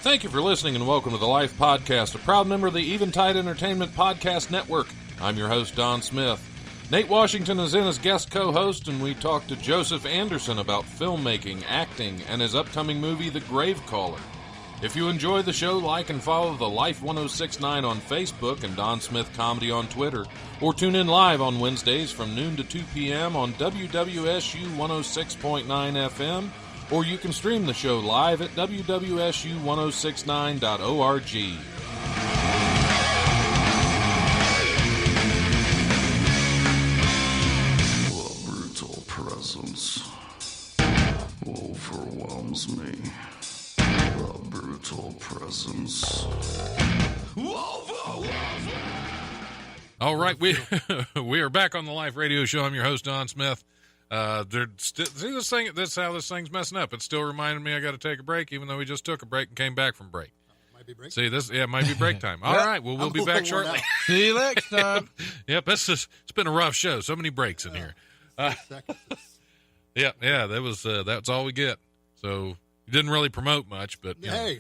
Thank you for listening and welcome to the Life Podcast, a proud member of the Eventide Entertainment Podcast Network. I'm your host, Don Smith. Nate Washington is in as guest co-host, and we talked to Joseph Anderson about filmmaking, acting, and his upcoming movie, The Gravecaller. If you enjoy the show, like and follow The Life 1069 on Facebook and Don Smith Comedy on Twitter, or tune in live on Wednesdays from noon to 2 p.m. on WWSU 106.9 FM, or you can stream the show live at wwsu1069.org. The brutal presence overwhelms me. The brutal presence overwhelms me. All right, we are back on the Life Radio Show. I'm your host, Don Smith. See this thing. This how this thing's messing up. It still reminded me I got to take a break, even though we just took a break and came back from break. Might be break. See this? Yeah, it might be break time. All right, well we'll be back shortly. See you next time. Yep, it's been a rough show. So many breaks in here. Yeah, that's all we get. So you didn't really promote much, but hey,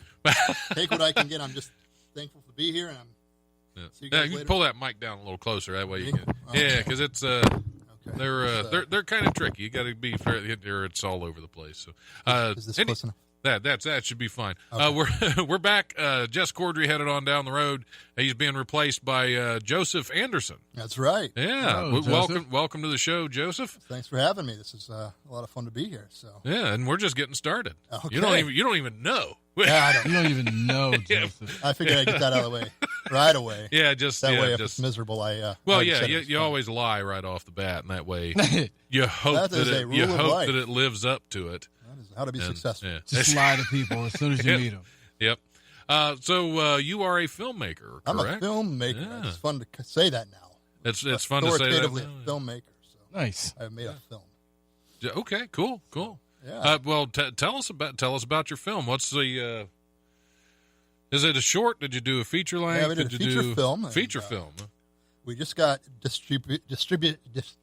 take what I can get. I'm just thankful to be here, and see you guys you later. Pull that mic down a little closer. That way you can. Okay. Yeah, because it's Okay. they're kind of tricky. You got to be fair. It's all over the place. So Is this close enough? that should be fine. Okay. We're back. Jess Cordry headed on down the road. He's being replaced by Joseph Anderson. That's right. Yeah, Hello, welcome to the show, Joseph. Thanks for having me. This is a lot of fun to be here. So Yeah, and we're just getting started. Okay. You don't even know. yeah, You don't even know, Joseph. I figured I'd get that out of the way right away. Yeah, That way, if it's miserable, I you always lie right off the bat, and that way you hope That is a rule of life. that it lives up to it. That is how to be successful. Yeah. Just lie to people as soon as you meet them. Yep. So you are a filmmaker, correct? I'm a filmmaker. Yeah. It's fun to say that now. It's fun to say that. Authoritatively a filmmaker. So Nice. I've made a film. Okay, cool. Yeah. Well, tell us about your film. What's the? Is it a short? Did you do a feature length? Yeah, we did a feature film. Feature film. We just got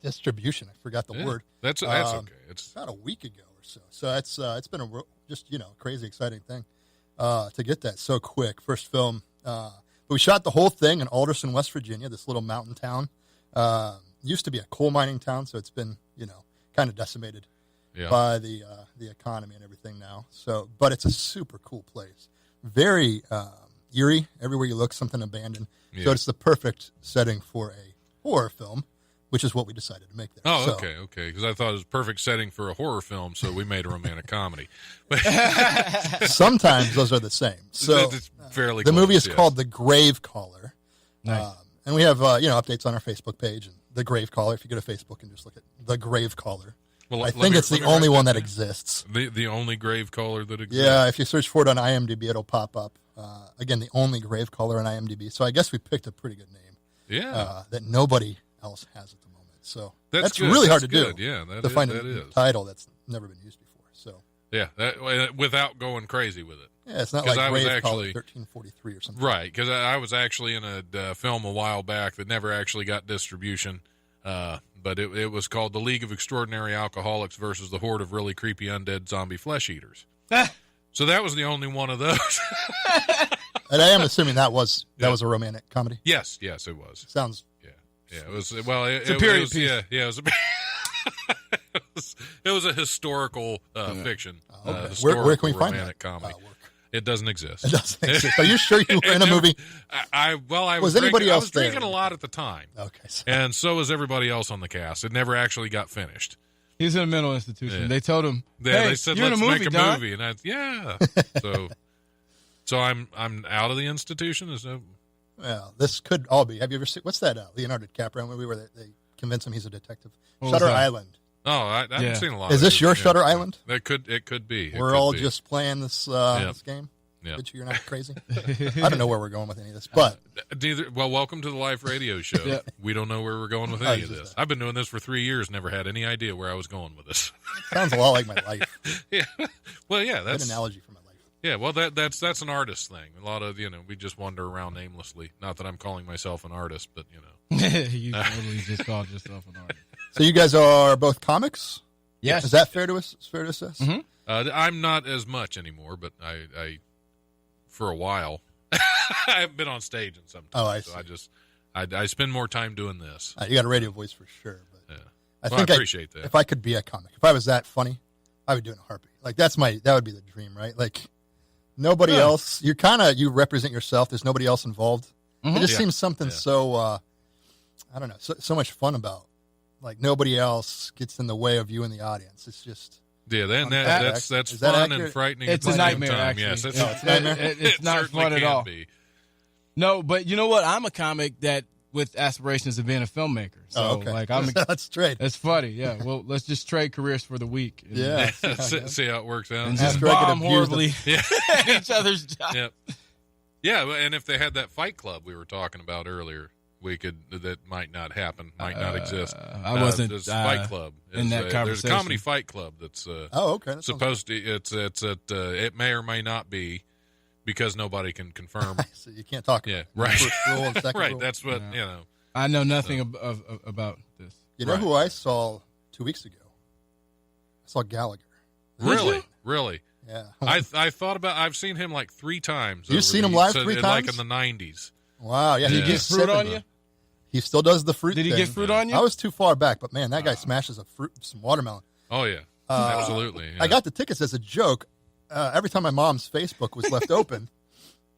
distribution. I forgot the word. That's okay. It's About a week ago or so. So it's been just crazy exciting thing to get that so quick. First film. But we shot the whole thing in Alderson, West Virginia, this little mountain town. Used to be a coal mining town, so it's been kind of decimated by the economy and everything now. So, but it's a super cool place. Very eerie. Everywhere you look, something abandoned. Yeah. So it's the perfect setting for a horror film, which is what we decided to make there. Oh, So, okay. Because I thought it was a perfect setting for a horror film, so we made a romantic comedy. But Sometimes those are the same. So it's fairly the close, movie is yes. called The Gravecaller. Nice. And we have updates on our Facebook page and The Gravecaller. If you go to Facebook and just look at The Gravecaller. Well, I let think me- it's let the me only write one that down. exists. The only grave caller that exists. Yeah, if you search for it on IMDb, it'll pop up. Again, the only Gravecaller on IMDb. So I guess we picked a pretty good name Yeah. that nobody else has at the moment. So That's good. really hard That's to good. do. Yeah, to find a that is. title that's never been used before. So Yeah, without going crazy with it. yeah, it's not 'Cause like I was Gravecaller actually- 1343 or something. Right, because I was actually in a film a while back that never actually got distribution, but it was called The League of Extraordinary Alcoholics versus the Horde of Really Creepy Undead Zombie Flesh Eaters. So that was the only one of those. And I am assuming that was a romantic comedy. Yes, it was. Sounds Yeah, it was. Well, it a period was, piece. Yeah, it was. It was a historical fiction. okay. Historical Where can we find romantic that? comedy? Work? It doesn't exist. It doesn't exist. Are you sure you were in a movie? I Was anybody else there? drinking a lot at the time. Okay. So, And so was everybody else on the cast. It never actually got finished. He's in a mental institution. Yeah. They told him, They, hey, they said, you're let's in a movie, make a Doc." movie. And so I'm out of the institution? Is that, well, this could all be. Have you ever seen what's that Leonardo DiCaprio movie where they convince him he's a detective? What was Shutter that? Island. oh, I haven't Yeah. seen a lot Is of this it. your Yeah. Shutter Island? It could be. It We're could all be. just playing this this game. Yeah. Bet you're not crazy. I don't know where we're going with any of this, but Well, welcome to the Life Radio Show. Yeah. We don't know where we're going with I any of just- this. I've been doing this for 3 years, never had any idea where I was going with this. sounds a lot like my life. Yeah. Well, yeah, Good that's analogy for my life. yeah. Well, that's an artist thing. A lot of we just wander around aimlessly. Not that I'm calling myself an artist, but You totally just called yourself an artist. So you guys are both comics? Yes. Is that fair to assess? Mhm. I'm not as much anymore. But I for a while. I haven't been on stage in some time. Oh, I so see. I spend more time doing this. You got a radio voice for sure. But Yeah. I Well, think I appreciate that. If I could be a comic, if I was that funny, I would do it in a heartbeat. Like that would be the dream, right? Like nobody else. You represent yourself. There's nobody else involved. It just seems something so I don't know, so much fun about. Like nobody else gets in the way of you in the audience. It's just Yeah, that's Is that fun and accurate? frightening. It's at a the same nightmare, time. actually. Yes, it's a nightmare? It's it not certainly fun at can all. be. No, but you know what? I'm a comic that with aspirations of being a filmmaker. So, okay. like, I'm. That's straight. That's funny. Yeah. Well, let's just trade careers for the week. And, Yeah. See how it works out. And just After I get bomb abused horribly Yeah. at each other's jobs. Yep. Yeah, and if they had that Fight Club we were talking about earlier, that might not happen, might not exist. I wasn't This Fight Club in that there's a conversation. comedy Fight Club that's Oh, okay. That sounds supposed to. It may or may not be because nobody can confirm. so you can't talk about Yeah, it. right. First rule and second Right. rule. That's what you know. I know nothing about this. You know Right. who I saw 2 weeks ago? I saw Gallagher. Really. Yeah. I thought about. I've seen him like 3 times. You've over seen the- him live so, 3 like times? in the 90s. Wow. Yeah. Did he Yeah. get he's fruit on 70. you? He still does the fruit Did he thing. get fruit on you? I was too far back, but man, that guy smashes some watermelon. Oh yeah, absolutely. Yeah. I got the tickets as a joke. Every time my mom's Facebook was left open,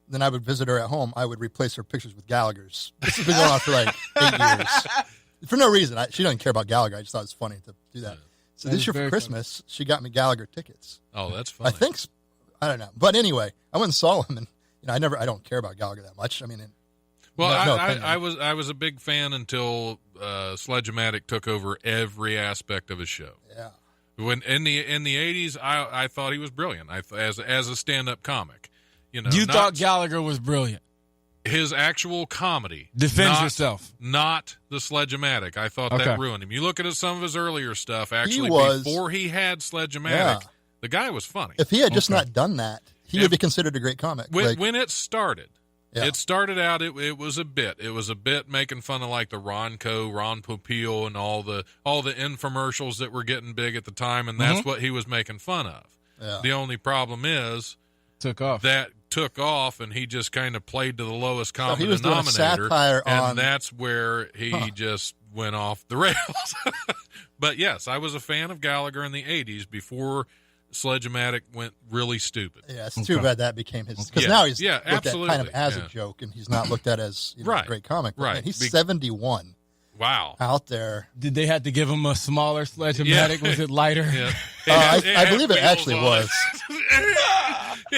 then I would visit her at home. I would replace her pictures with Gallagher's. This has been going on for like 8 years. For no reason. She doesn't care about Gallagher. I just thought it was funny to do that. So That this is year for very Christmas, she got me Gallagher tickets. Oh, that's funny. I don't know. But anyway, I went and saw him, and I don't care about Gallagher that much. I mean, Well, no I opinion. was a big fan until Sledge-O-Matic took over every aspect of his show. yeah. When in the 80s, I thought he was brilliant. As a stand-up comic, You not thought Gallagher was brilliant. his actual comedy. Defend not- yourself. Not the Sledge-O-Matic. I thought Okay. that ruined him. You look at some of his earlier stuff. Actually, was- before he had Sledge-O-Matic, Yeah. the guy was funny. If he had just Okay. not done that, he would be considered a great comic. When it started. Yeah. It started out. It was a bit. It was a bit making fun of like the Ron Popeil, and all the infomercials that were getting big at the time, and that's what he was making fun of. Yeah. The only problem is Took off. that took off, and he just kind of played to the lowest common he was doing a denominator, satire and on- that's where he just went off the rails. But yes, I was a fan of Gallagher in the '80s before Sledge-O-Matic went really stupid. Yeah, it's too bad that became his. Because Yeah. now he's Yeah, looked at kind of absolutely. as Yeah. a joke, and he's not looked at as a Right. great comic. But Right. man, he's Be- 71 Wow. out there. Did they have to give him a smaller Sledge-O-Matic? Yeah. Was it lighter? Yeah. I believe it actually was. He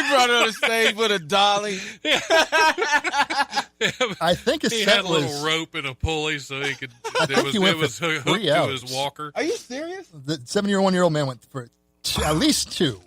brought it on the stage with a dolly. I think his He set had a little was rope and a pulley so he could. think he went it was for hooked 3 to hours. his walker. Are you serious? the 71-year-old man went for at least 2.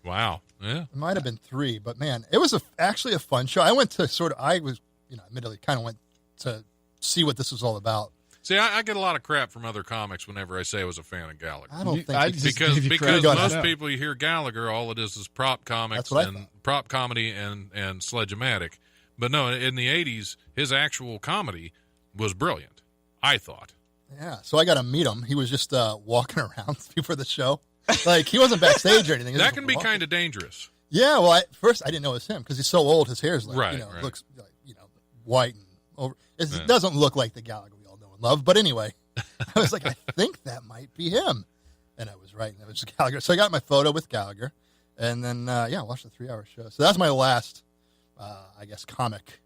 Wow. Yeah. It might have been 3, but man, it was actually a fun show. I went to admittedly kind of went to see what this was all about. See, I get a lot of crap from other comics whenever I say I was a fan of Gallagher. I don't think I it's- just Because give you because credit. most No. people, you hear Gallagher, all it is prop comics That's what I and thought. prop comedy and Sledge-O-Matic. But no, in the '80s, his actual comedy was brilliant. I thought. Yeah, so I got to meet him. He was just walking around before the show. Like, he wasn't backstage or anything. He was That just can be walking. kind of dangerous. Yeah, well, at first I didn't know it was him because he's so old. His hair's like, Right, right. looks like, white and over. It doesn't look like the Gallagher we all know and love. But anyway, I was like, I think that might be him. And I was right. And it was Gallagher. So I got my photo with Gallagher. And then, I watched the 3-hour show. So that's my last, I guess, comic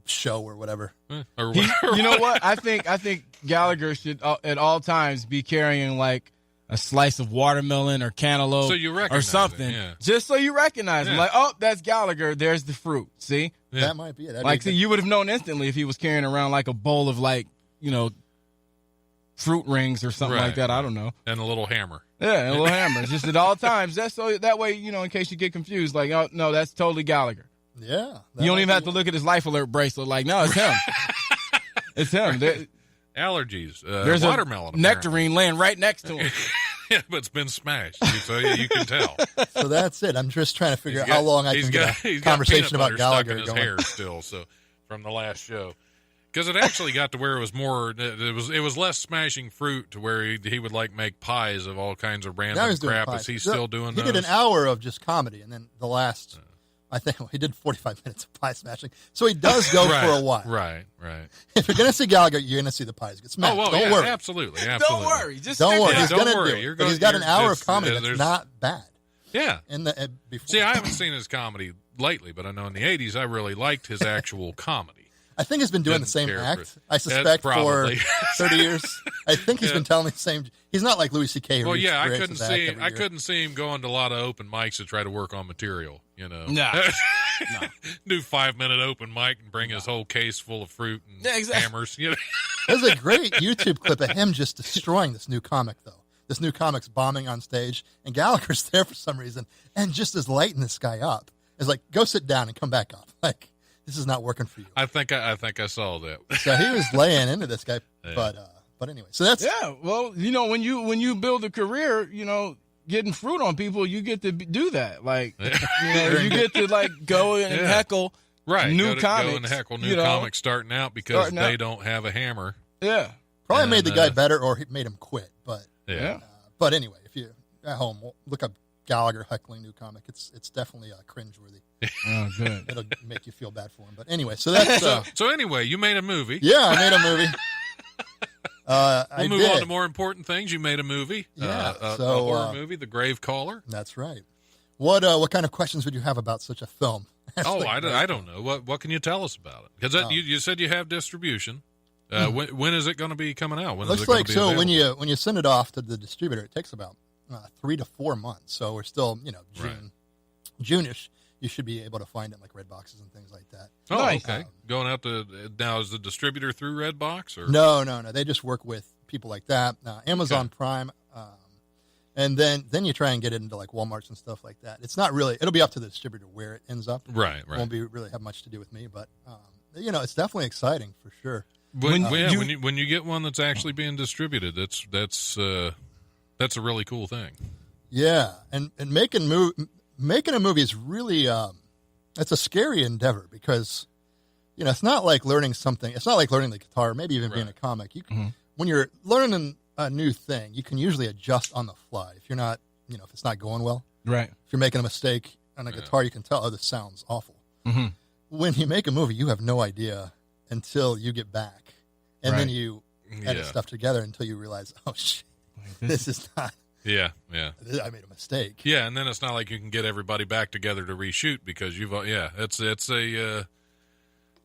show or whatever. Or You know what? I think Gallagher should at all times be carrying like a slice of watermelon or cantaloupe So you or recognize something, it, yeah. just so you recognize him. Yeah. Like, oh, that's Gallagher. There's the fruit. See, Yeah. That might be it. That'd like, be see, you would have known instantly if he was carrying around like a bowl of like, fruit rings or something Right. like that. I don't know. and a little hammer. Yeah, and a little hammer. Just at all times. That's so that way, in case you get confused, like, oh no, that's totally Gallagher. Yeah. You don't even have to look at his life alert bracelet. Like, no, it's him. It's him. Allergies. There's watermelon. a nectarine laying right next to him. Yeah, but it's been smashed, so you can tell. So that's it. I'm just trying to figure out He's got- how long I he's can got- get a he's got conversation peanut about butter stuck Gallagher in his going. hair still. So from the last show, Because it actually got to where it was more. It was less smashing fruit to where he would like make pies of all kinds of random crap. Is he still doing? He did an hour of just comedy, and then the last. I think he did 45 minutes of pie smashing. So he does go for a while. Right. If you're going to see Gallagher, you're going to see the pies get smashed. Don't worry. Absolutely. Don't worry. Just don't worry. He's don't going to worry. do it. But he's got an hour of comedy that's not bad. Yeah. Before. See, I haven't seen his comedy lately, but I know in the 80s I really liked his actual comedy. I think he's been doing the same act, I suspect, for 30 years. I think he's been telling the same. He's not like Louis C.K. Well, yeah, I couldn't see him going to a lot of open mics to try to work on material, you know. No. Do 5-minute open mic and bring his whole case full of fruit and hammers. You know? There's a great YouTube clip of him just destroying this new comic, though. This new comic's bombing on stage, and Gallagher's there for some reason, and just is lighting this guy up. It's like, go sit down and come back up. Like, this is not working for you. I think I saw that. So he was laying into this guy, but anyway. So that's Well, when you build a career, getting fruit on people, you get to do that. Like, you get to like go and heckle new comics. Go and heckle new comics starting out because they don't have a hammer. Yeah, probably made the guy better, or he made him quit. But yeah. But anyway, if you at home look up Gallagher heckling new comic, it's definitely cringeworthy. Oh, good. It'll make you feel bad for him. But anyway, so that's so anyway, you made a movie. Yeah, I made a movie. We'll move on to more important things. You made a movie, a horror movie, The Grave Caller. That's right. What kind of questions would you have about such a film? I don't know. What can you tell us about it? Because you said you have distribution. When is it going to be coming out? Looks like so available? when you send it off to the distributor, it takes about 3 to 4 months. So we're still June-ish. You should be able to find it in like Redboxes and things like that. Oh, nice. Okay. Going out to now, is the distributor through Redbox or no? They just work with people like that. Amazon Prime, and then you try and get it into like Walmarts and stuff like that. It's not really. It'll be up to the distributor where it ends up. Right. It won't really have much to do with me, but it's definitely exciting for sure. When you get one that's actually being distributed, that's a really cool thing. Yeah, and making a movie is really it's a scary endeavor because it's not like learning something. It's not like learning the guitar, maybe even being a comic. When you're learning a new thing, you can usually adjust on the fly. If you're not, if it's not going well, right? If you're making a mistake on a guitar, you can tell, oh, this sounds awful. Mm-hmm. When you make a movie, you have no idea until you get back, and then you edit stuff together until you realize, oh shit, this is not. Yeah. I made a mistake. Yeah, and then it's not like you can get everybody back together to reshoot because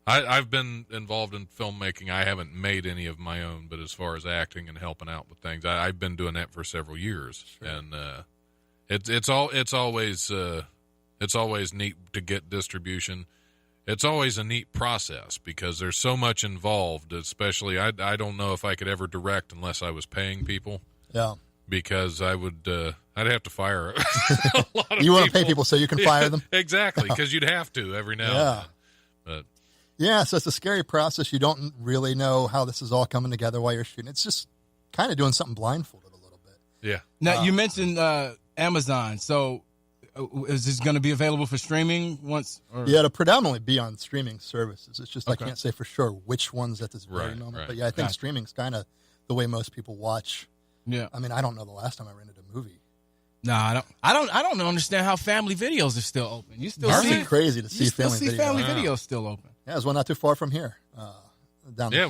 I've been involved in filmmaking. I haven't made any of my own, but as far as acting and helping out with things, I've been doing that for several years, and it's always neat to get distribution. It's always a neat process because there's so much involved. Especially, I don't know if I could ever direct unless I was paying people. Yeah. Because I'd have to fire a lot of You want to pay people so you can fire them? Exactly, because you'd have to every now and then. But so it's a scary process. You don't really know how this is all coming together while you're shooting. It's just kind of doing something blindfolded a little bit. Yeah. Now, you mentioned Amazon. So is this going to be available for streaming once? Or? Yeah, it'll predominantly be on streaming services. It's just I can't say for sure which ones at this very moment. Right. But yeah, I think streaming's kind of the way most people watch. Yeah, I mean, I don't know the last time I rented a movie. No, I don't understand how family videos are still open. You still see crazy to see family videos. Family videos still open. Yeah, there's one not too far from here. Down the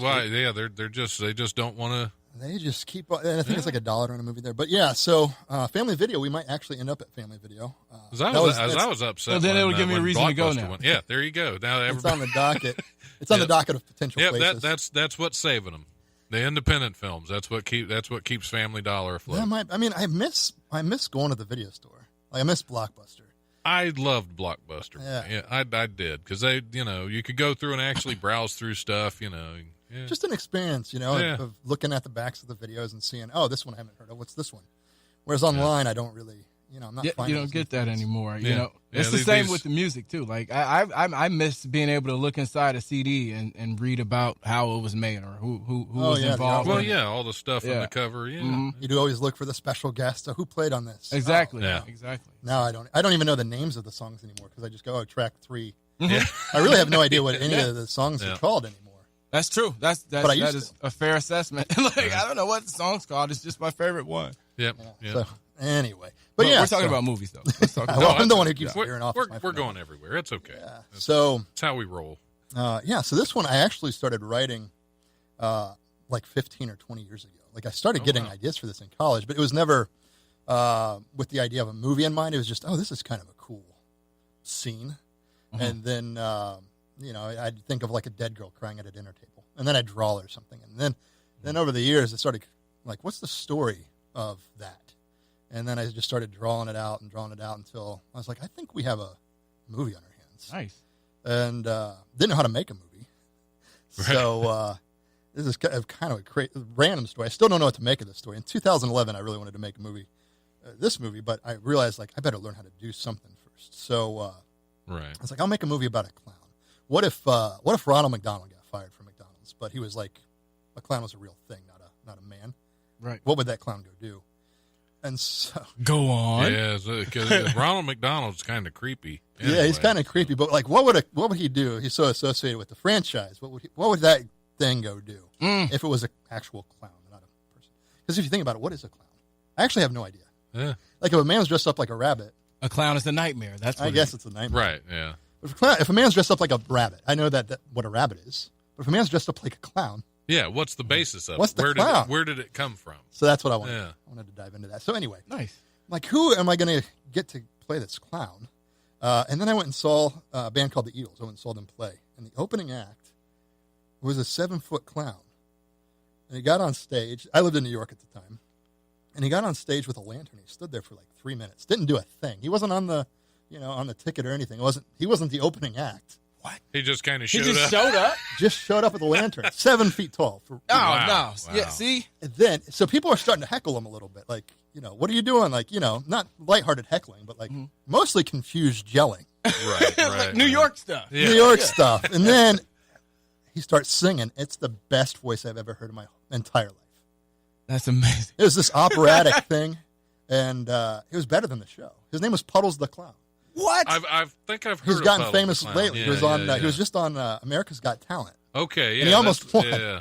street. They just don't want to. They just keep. And I think it's like $1 on a movie there. But yeah, so Family Video, we might actually end up at Family Video. I was upset. Well, then it'll give me a reason to go now. Yeah, there you go. Now it's on the docket. It's on the docket of potential places. That's what's saving them. The independent films. That's what keeps Family Dollar afloat. Yeah, I miss going to the video store. Like I miss Blockbuster. I loved Blockbuster. Yeah, I did because they, you could go through and actually browse through stuff. Yeah. Just an experience, of looking at the backs of the videos and seeing, oh, this one I haven't heard of. What's this one? Whereas online, I don't really. I'm not finding you don't get that anymore. Yeah. It's the same with the music too. Like I miss being able to look inside a CD and read about how it was made or who was involved. Well, all the stuff on the cover. Yeah, you do always look for the special guest. Who played on this? Exactly. Exactly. Now I don't even know the names of the songs anymore because I just go track 3. Yeah. I really have no idea what any of the songs are called anymore. That's true. That is a fair assessment. I don't know what the song's called. It's just my favorite one. Yep. Yeah. So, anyway. But we're talking about movies, though. Let's talk well, I'm the one who keeps veering off. We're going everywhere. It's okay. Yeah. That's how we roll. So this one I actually started writing like 15 or 20 years ago. Like I started getting ideas for this in college, but it was never with the idea of a movie in mind. It was just, this is kind of a cool scene. Mm-hmm. And then, I'd think of like a dead girl crying at a dinner table. And then I'd draw it or something. And then over the years, it started like, what's the story of that? And then I just started drawing it out until I was like, I think we have a movie on our hands. Nice. And didn't know how to make a movie. So this is kind of a random story. I still don't know what to make of this story. In 2011, I really wanted to make a movie, this movie, but I realized like I better learn how to do something first. So I was like, I'll make a movie about a clown. What if Ronald McDonald got fired from McDonald's, but he was like, a clown was a real thing, not a man. Right. What would that clown go do? And so go on. Yeah, because Ronald McDonald's kind of creepy. Anyway, yeah, he's kind of creepy. But like, what would he do? He's so associated with the franchise. What would that thing go do if it was an actual clown, not a person? Because if you think about it, what is a clown? I actually have no idea. Yeah. Like if a man's dressed up like a rabbit, a clown is a nightmare. That's what I guess it's a nightmare. Right. Yeah. If a man's dressed up like a rabbit, I know that what a rabbit is. But if a man's dressed up like a clown. Yeah, what's the basis of what's it? The clown? Where did it come from? So that's what I wanted. Yeah. I wanted to dive into that. So anyway, nice. Like, who am I going to get to play this clown? And then I went and saw a band called the Eagles. I went and saw them play. And the opening act was a 7-foot clown. And he got on stage. I lived in New York at the time. And he got on stage with a lantern. He stood there for like 3 minutes. Didn't do a thing. He wasn't on the, on the ticket or anything. He wasn't the opening act. What? He just kind of showed up. He just showed up? Just showed up with a lantern. 7 feet tall. Wow. Yeah, see? And then, so people are starting to heckle him a little bit. Like, what are you doing? Like, not lighthearted heckling, but like mostly confused yelling. Right. Like New York stuff. Yeah. New York stuff. And then he starts singing. It's the best voice I've ever heard in my entire life. That's amazing. It was this operatic thing, and it was better than the show. His name was Puddles the Clown. What? I think I've heard. He's of gotten Puddles famous the Clown. lately. Yeah, he was on. He was just on America's Got Talent. Okay, yeah, and he almost won. Yeah.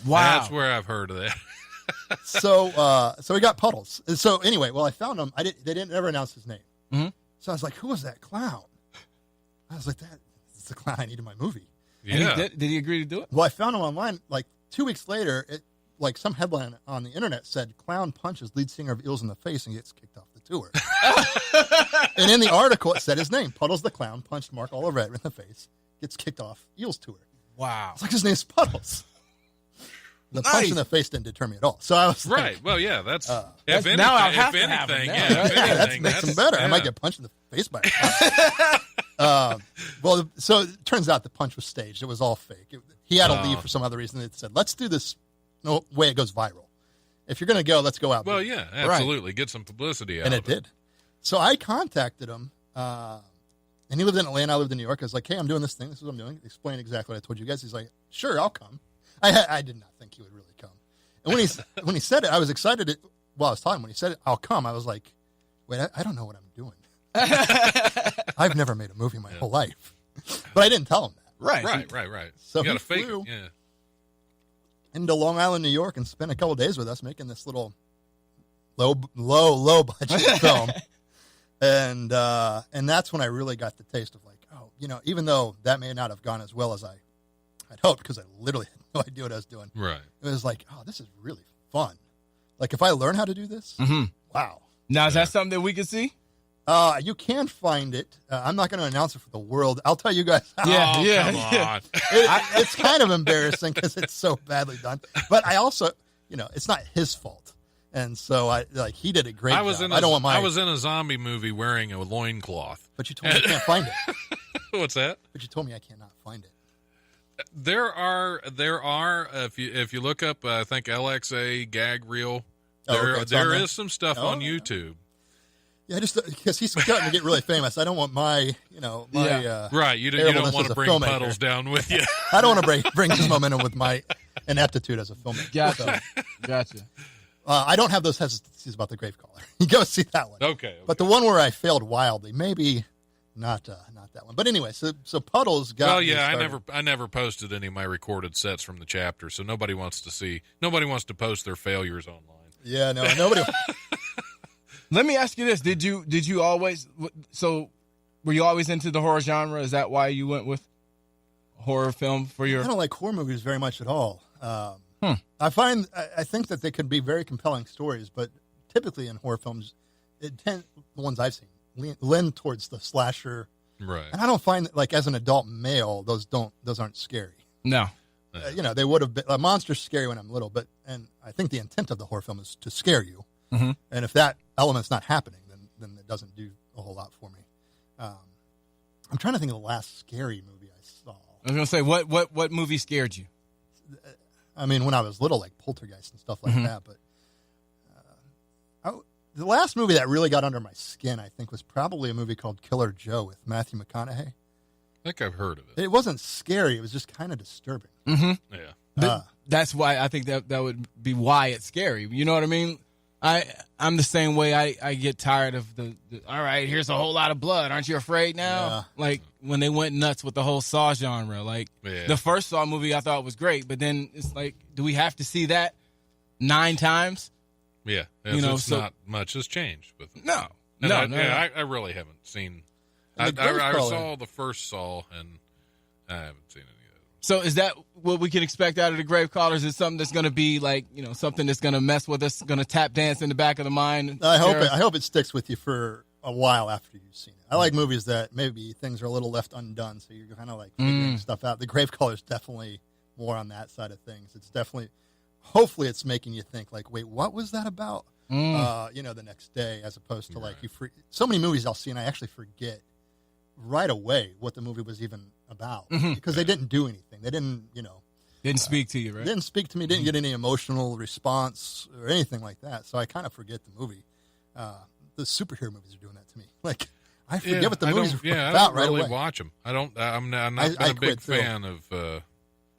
Wow, that's where I've heard of that. So he got Puddles. And so anyway, I found him. They didn't ever announce his name. Mm-hmm. So I was like, "Who was that clown?" I was like, "That's the clown I need in my movie." Yeah. Did he agree to do it? Well, I found him online. Like 2 weeks later, some headline on the internet said, "Clown punches lead singer of Eels in the face and gets kicked off the tour." And in the article, it said his name. Puddles the Clown punched Mark Oliver in the face, gets kicked off Eels tour. Wow. It's like his name's Puddles. The punch in the face didn't deter me at all. So I was right. Like, well, yeah, that's if anything, that makes him better. Yeah. I might get punched in the face by a clown. So it turns out the punch was staged. It was all fake. He had to leave for some other reason. They said, let's do this way it goes viral. If you're going to go, let's go out. Well, yeah, absolutely. Right. Get some publicity out of it. And it did. So I contacted him, and he lived in Atlanta. I lived in New York. I was like, hey, I'm doing this thing. This is what I'm doing. Explain exactly what I told you guys. He's like, sure, I'll come. I did not think he would really come. And when he said it, I was excited. While I was talking, when he said it, I'll come, I was like, wait, I don't know what I'm doing. I've never made a movie in my whole life. But I didn't tell him that. Right. So you got to fake flew it. Yeah. Into Long Island, New York, and spent a couple days with us making this little low budget film. And that's when I really got the taste of like, even though that may not have gone as well as I had hoped, because I literally had no idea what I was doing. Right. It was like, this is really fun. Like if I learn how to do this, wow. Now, is that something that we can see? You can find it. I'm not going to announce it for the world. I'll tell you guys. Come on. It's kind of embarrassing because it's so badly done. But I also, it's not his fault. And so he did a great job. I was in a zombie movie wearing a loincloth. But you told me I can't find it. What's that? But you told me I cannot find it. There are if you look up I think LXA gag reel, there is some stuff on YouTube. Yeah, just because he's starting to get really famous. I don't want my right. You don't want to bring Puddles down with you. I don't want to bring his momentum with my ineptitude as a filmmaker. Gotcha. I don't have those hesitancies about the Gravecaller. You go see that one. Okay. But the one where I failed wildly, maybe not that one. But anyway, so Puddles got. Well, yeah, I never posted any of my recorded sets from the chapter, so nobody wants to post their failures online. Yeah, no, nobody. Let me ask you this: Did you always? So, were you always into the horror genre? Is that why you went with horror film for your? I don't like horror movies very much at all. I think that they could be very compelling stories, but typically in horror films, the ones I've seen lend towards the slasher. Right. And I don't find that, like, as an adult male, those aren't scary. No. They would have been. A monster's scary when I'm little, and I think the intent of the horror film is to scare you. Mm-hmm. And if that element's not happening, then it doesn't do a whole lot for me. I'm trying to think of the last scary movie I saw. I was gonna say, what movie scared you? I mean, when I was little, like Poltergeist and stuff like that. But the last movie that really got under my skin, I think, was probably a movie called Killer Joe with Matthew McConaughey. I think I've heard of it. It wasn't scary. It was just kind of disturbing. Mm-hmm. Yeah. That's why I think that would be why it's scary. You know what I mean? I'm the same way. I get tired of the all right, here's a whole lot of blood. Aren't you afraid now? Yeah. Like when they went nuts with the whole Saw genre. Like the first Saw movie I thought was great, but then it's like, do we have to see that 9 times? Yeah. Not much has changed with it. No. I really haven't seen. I saw the first Saw, and I haven't seen any of it. So is that what we can expect out of the Grave Callers? Is something that's going to be like, something that's going to mess with us, going to tap dance in the back of the mind? I hope it sticks with you for a while after you've seen it. I like movies that maybe things are a little left undone, so you're kind of like figuring stuff out. The Grave Callers definitely more on that side of things. It's definitely, hopefully, it's making you think like, wait, what was that about? The next day, as opposed to like so many movies I'll see and I actually forget right away what the movie was even about because they didn't do anything. They didn't, didn't speak to you, right? Didn't speak to me. Didn't get any emotional response or anything like that. So I kind of forget the movie. The superhero movies are doing that to me. Like I forget what the movies are about. I don't right really away. watch them. I'm not a big fan of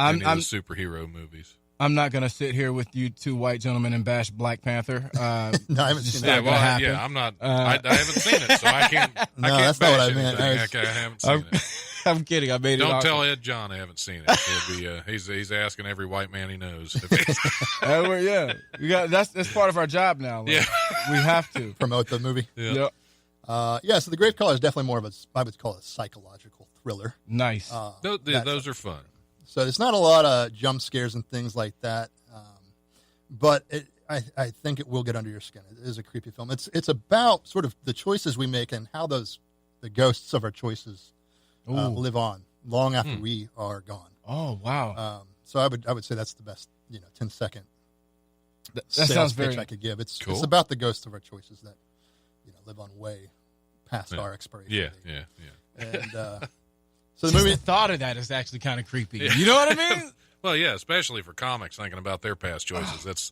any of the superhero movies. I'm not going to sit here with you two white gentlemen and bash Black Panther. No, I haven't seen that. I'm not. I haven't seen it, so I can't. No, I can't that's not what I meant. I haven't seen it. I'm kidding. I made it. Don't tell Ed John I haven't seen it. He's asking every white man he knows. That's part of our job now. Like, we have to promote the movie. Yeah. So the Grave Caller is definitely more of I would call it a psychological thriller. Nice. Those are fun. So there's not a lot of jump scares and things like that, but I think it will get under your skin. It is a creepy film. It's about sort of the choices we make and how the ghosts of our choices live on long after we are gone. Oh wow! So I would say that's the best 10-second that sounds very I could give. It's cool. It's about the ghosts of our choices that live on way past our expiration date. Yeah. And so the movie, the thought of that is actually kind of creepy. Yeah. You know what I mean? Well, yeah, especially for comics, thinking about their past choices. That's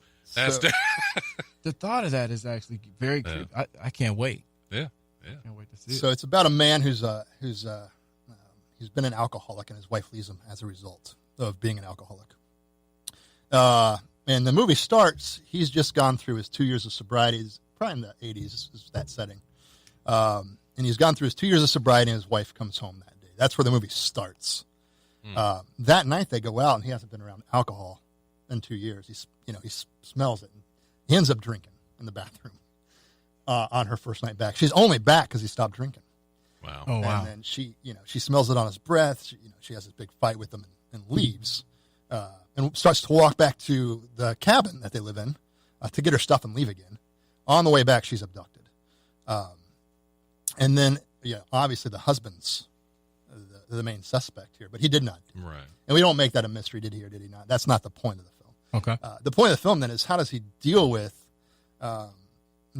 the thought of that is actually very creepy. I can't wait. Yeah. Can't wait to see it. So it's about a man who's been an alcoholic, and his wife leaves him as a result of being an alcoholic. And the movie starts. He's just gone through his 2 years of sobriety. He's probably in the 80s is that setting. And he's gone through his 2 years of sobriety, and his wife comes home that day. That's where the movie starts. That night they go out, and he hasn't been around alcohol in 2 years. He smells it. And he ends up drinking in the bathroom on her first night back. She's only back because he stopped drinking. Wow. Oh wow. And then she smells it on his breath. She has this big fight with him and leaves, and starts to walk back to the cabin that they live in to get her stuff and leave again. On the way back, she's abducted. And then, obviously the husband's the main suspect here, but he did not. Right. And we don't make that a mystery, did he or did he not? That's not the point of the film. Okay. The point of the film then is how does he deal with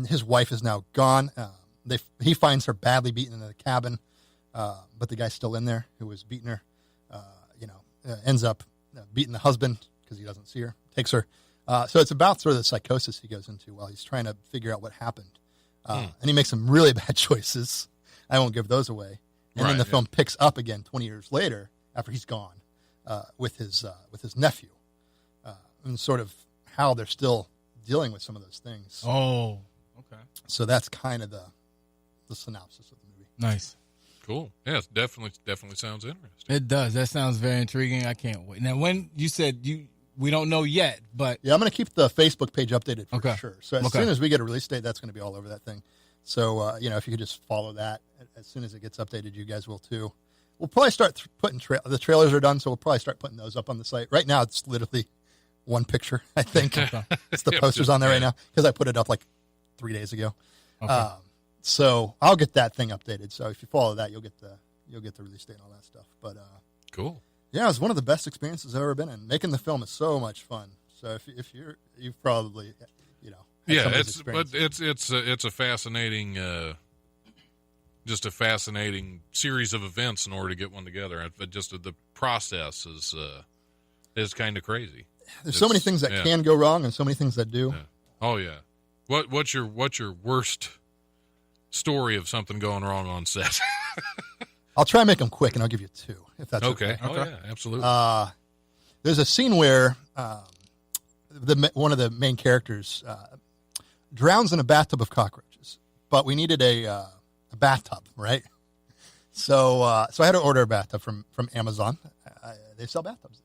his wife is now gone. He finds her badly beaten in the cabin, but the guy's still in there who was beating her. Ends up beating the husband because he doesn't see her, takes her. So it's about sort of the psychosis he goes into while he's trying to figure out what happened. And he makes some really bad choices. I won't give those away. And then the film picks up again 20 years later after he's gone with his nephew and sort of how they're still dealing with some of those things. Oh, okay. So that's kind of the synopsis of the movie. Nice. Cool. Yeah, it definitely sounds interesting. It does. That sounds very intriguing. I can't wait. Now, when you said we don't know yet, but yeah, I'm going to keep the Facebook page updated for Okay. sure. So as soon as we get a release date, that's going to be all over that thing. So if you could just follow that as soon as it gets updated, you guys will too. We'll probably start putting the trailers are done, so we'll probably start putting those up on the site. Right now, it's literally one picture. I think it's the posters on there right now because I put it up like 3 days ago. Okay. So I'll get that thing updated. So if you follow that, you'll get the release date and all that stuff. But cool. Yeah, it was one of the best experiences I've ever been in. Making the film is so much fun. So if you've probably had some of those experiences. it's a fascinating just a fascinating series of events in order to get one together. Just the process is kind of crazy. There's so many things that can go wrong and so many things that do. Yeah. Oh yeah. What's your worst story of something going wrong on set? I'll try and make them quick, and I'll give you two, if that's okay. Oh yeah, absolutely. There's a scene where one of the main characters drowns in a bathtub of cockroaches, but we needed a bathtub, right? So I had to order a bathtub from Amazon. They sell bathtubs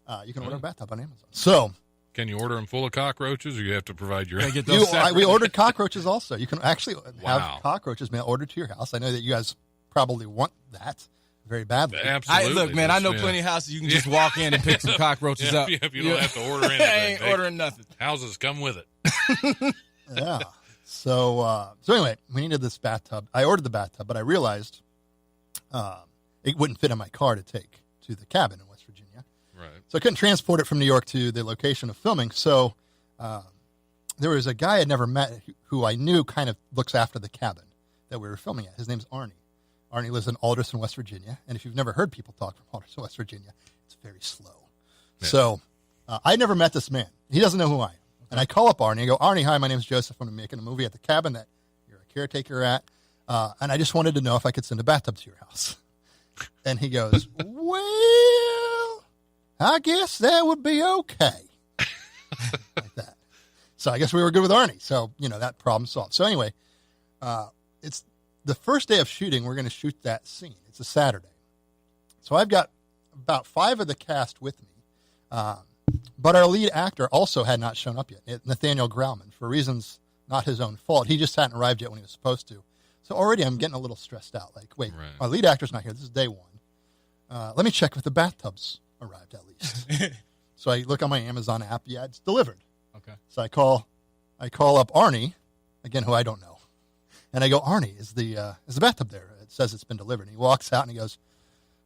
there. You can order a bathtub on Amazon. So can you order them full of cockroaches, or you have to provide your own? We ordered cockroaches also. You can actually Wow. have cockroaches mail ordered to your house. I know that you guys probably want that very badly. Absolutely. Look, man, I know plenty of houses you can just walk in and pick some cockroaches up. If you don't have to order anything. I ain't ordering nothing. Houses come with it. Yeah. So anyway, we needed this bathtub. I ordered the bathtub, but I realized it wouldn't fit in my car to take to the cabin in West Virginia. Right. So I couldn't transport it from New York to the location of filming. So there was a guy I'd never met who I knew kind of looks after the cabin that we were filming at. His name's Arnie. Arnie lives in Alderson, West Virginia. And if you've never heard people talk from Alderson, West Virginia, it's very slow. Yeah. So I never met this man. He doesn't know who I am. And I call up Arnie. I go, Arnie, hi, my name's Joseph. I'm making a movie at the cabin that you're a caretaker at. And I just wanted to know if I could send a bathtub to your house. And he goes, well, I guess that would be okay. Like that. So I guess we were good with Arnie. So, that problem solved. So anyway, it's the first day of shooting. We're going to shoot that scene. It's a Saturday. So I've got about 5 of the cast with me. But our lead actor also had not shown up yet, Nathaniel Grauman, for reasons not his own fault. He just hadn't arrived yet when he was supposed to. So already I'm getting a little stressed out. Like, wait, right. Our lead actor's not here. This is day 1. Let me check if the bathtub's arrived at least. So I look on my Amazon app. Yeah, it's delivered. Okay. So I call up Arnie, again, who I don't know. And I go, Arnie, is the bathtub there? It says it's been delivered. And he walks out and he goes,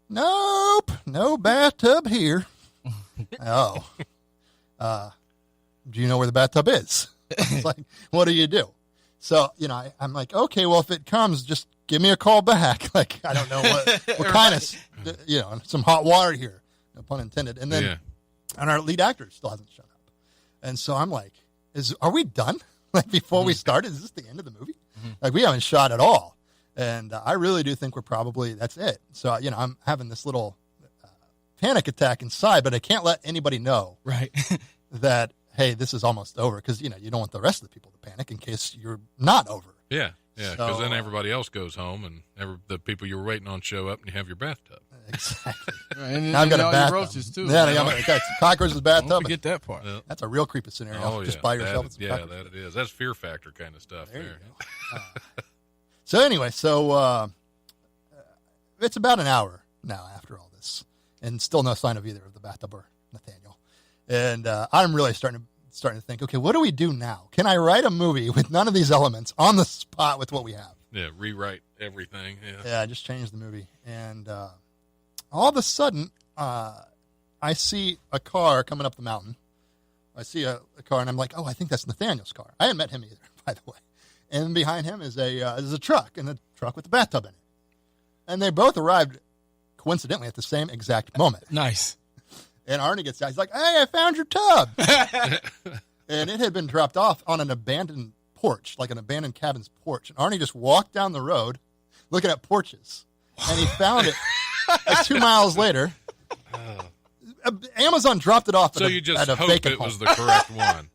nope, no bathtub here. Oh. Do you know where the bathtub is? It's like, what do you do? So, I'm like, okay, well, if it comes, just give me a call back. Like, I don't know what kind of, some hot water here, no pun intended. And then, and our lead actor still hasn't shown up. And so I'm like, are we done? Like, before we started, is this the end of the movie? Mm-hmm. Like, we haven't shot at all. And I really do think that's it. So, I'm having this little panic attack inside, but I can't let anybody know right. that, hey, this is almost over, because you don't want the rest of the people to panic in case you're not over. Yeah, because then everybody else goes home and the people you were waiting on show up and you have your bathtub. Exactly. Right, and now I've got a bathtub. roaches too. Yeah, I got cockroaches bathtub. Don't forget that part. Yeah. That's a real creepy scenario. Oh, just by yourself. That it is. That's fear factor kind of stuff there. So anyway, it's about an hour now after all this, and still no sign of either of the bathtub or Nathaniel. And I'm really starting to think, okay, what do we do now? Can I write a movie with none of these elements on the spot with what we have? Yeah, rewrite everything. Yeah, just change the movie. And all of a sudden, I see a car coming up the mountain. I see a car, and I'm like, oh, I think that's Nathaniel's car. I hadn't met him either, by the way. And behind him is a truck, and a truck with the bathtub in it. And they both arrived, coincidentally, at the same exact moment. Nice. And Arnie gets out. He's like, hey, I found your tub. And it had been dropped off on an abandoned porch, like an abandoned cabin's porch. And Arnie just walked down the road looking at porches. And he found it like 2 miles later. Amazon dropped it off so you just hoped it was the correct one.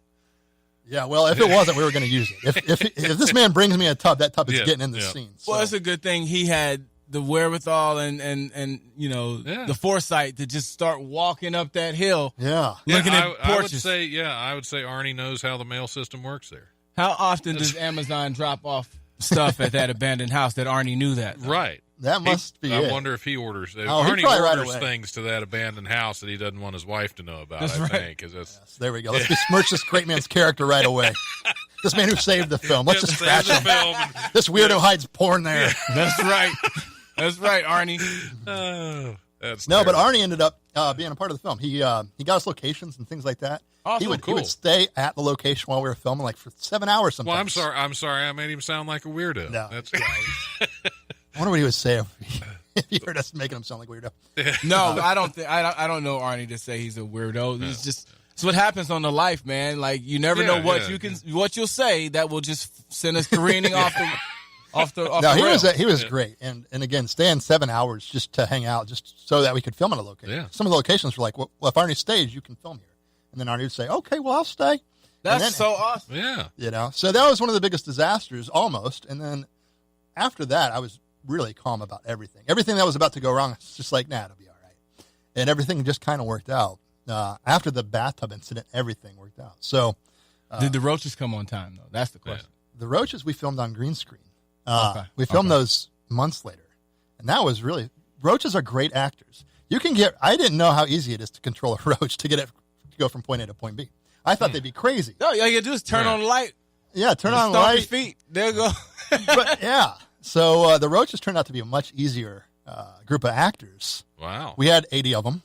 Yeah, well, if it wasn't, we were going to use it. If this man brings me a tub, that tub is getting in the scene. So. Well, it's a good thing he had the wherewithal and you know the foresight to just start walking up that hill. Yeah, looking at porches. I would say Arnie knows how the mail system works there. How often does Amazon drop off stuff at that abandoned house that Arnie knew that? Right. That must be it. I wonder if he orders. Arnie orders things to that abandoned house that he doesn't want his wife to know about. That's right. think. Yes, there we go. Let's besmirch this great man's character right away. This man who saved the film. Let's just trash him. This weirdo hides porn there. That's right. That's right, Arnie. That's no, terrible. but Arnie ended up being a part of the film. He got us locations and things like that. Awesome. He would stay at the location while we were filming, like for 7 hours sometimes. Well, I'm sorry. I made him sound like a weirdo. No, That's I wonder what he would say if he heard us making him sound like a weirdo. No, I don't think I don't know Arnie to say he's a weirdo. No. It's just it's what happens on the life, man. Like you never know what what you'll say that will just send us careening off the rail. He was great, and again, staying 7 hours just to hang out, just so that we could film on a location. Yeah. Some of the locations were like, well, if Arnie stays, you can film here, and then Arnie would say, okay, well, I'll stay. That's so awesome. Yeah. So that was one of the biggest disasters, almost, and then after that, I was really calm about everything. Everything that was about to go wrong, it's just like, nah, it'll be all right, and everything just kind of worked out. After the bathtub incident, everything worked out. So, did the roaches come on time though? That's the question. The roaches we filmed on green screen. Okay. We filmed those months later, and that was really roaches are great actors. I didn't know how easy it is to control a roach to get it to go from point A to point B. I thought they'd be crazy. No, all you gotta do is turn on the light. Yeah, turn on the stomp light. your feet. There you go. But yeah, so the roaches turned out to be a much easier group of actors. Wow. We had 80 of them,